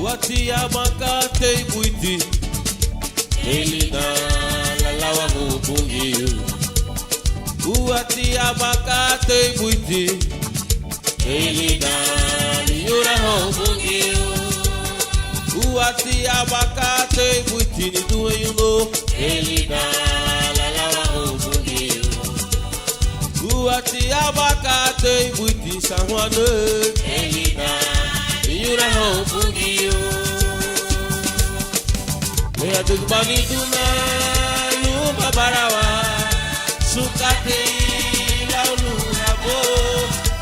Wati amakate buiti Elina lalawa mupungi Wati amakate buiti Elina liura mupungi Wati amakate buiti ni duwe yuno Elina lalawa mupungi Wati amakate buiti sanwane Elina liura mupungi Lea dugbani tuna luma barawa Sukate laulu rabo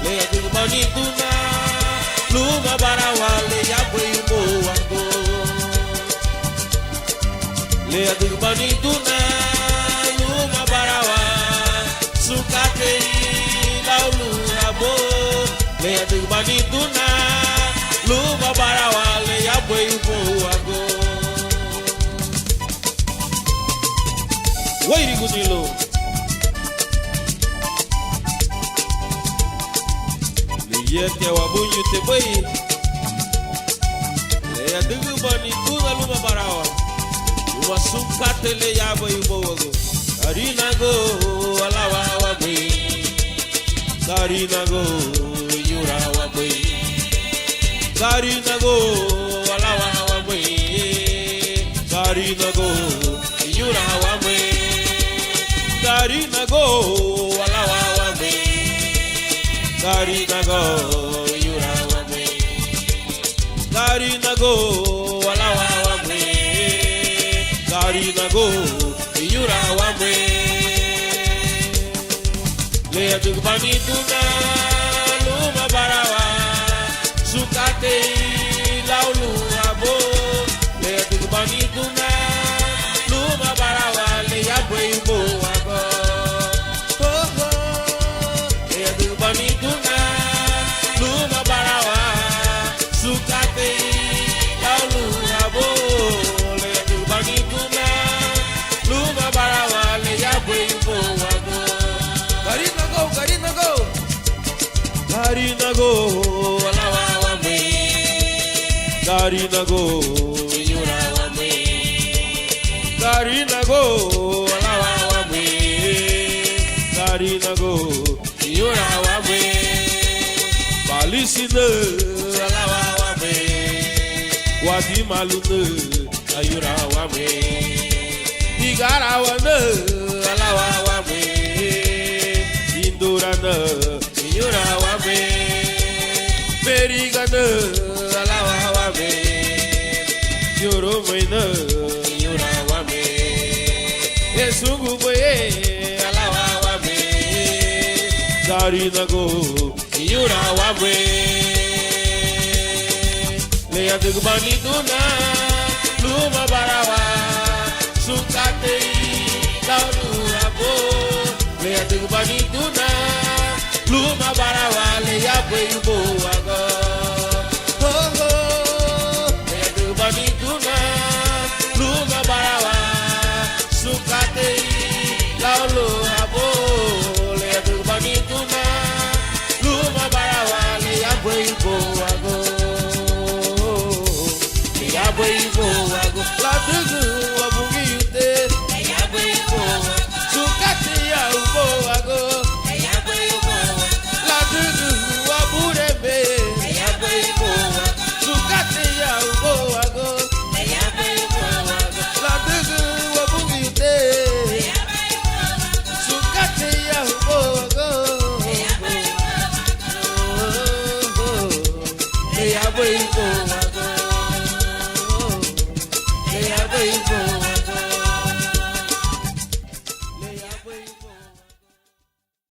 Lea dugbani tuna luma barawa Lea bwimo wango Lea dugbani tuna luma barawa Sukate laulu rabo Lea dugbani tuna luma barawa Lea bwimo wango Wairi Gunilo Liyete wabunyu tebei Leya dugu bani tuna luma barawa Luma sukate le yabo yubo wago Karina go alawa wabe Karina go yura wabe Karina go alawa wabe Karina go yura wabe Karina go, wala wa me. Karina go, yura wa me. Karina go, wala wa me. Karina go, yura wa me. Lea dugbani tuna, luma barawa. Sukate laulu abo. Lea dugbani tuna, luma barawa. Lea bwebo. Tuna luma barawa sukate laulu rabo le tubani tuna luma barawa le ya bwebo wago Karina go Karina go alawa wa me Karina go yura wa me Karina go alawa wa me Karina go yura wa me Balisine alawa wa me Wadi malune ayura wa me Igara wa ne alawa wa me Indura ne yura wa me Beriga ne alawa wa me Yoro me ne yura wa me Esungu boye alawa wa me Karina go, yura wa me. Lea dugbani tuna, luma barawa. Sukate laulu rabo. Lea dugbani tuna, luma barawa. Lea bwebo wago. Oh oh. Lea dugbani tuna, luma barawa. Sukate laulu rabo. Lea dugbani tuna, luma barawa. Lea bwebo wago. Lea bwebo wago. La dugu wabugi yute. Lea bwebo wago. Sukate ya ubo wago. Lea bwebo wago. La dugu waburebe. Lea bwebo wago. Sukate ya ubo wago. Lea bwebo wago. La dugu wabugi yute. Sukate ya ubo wago. Lea bwebo wago. Lea bwebo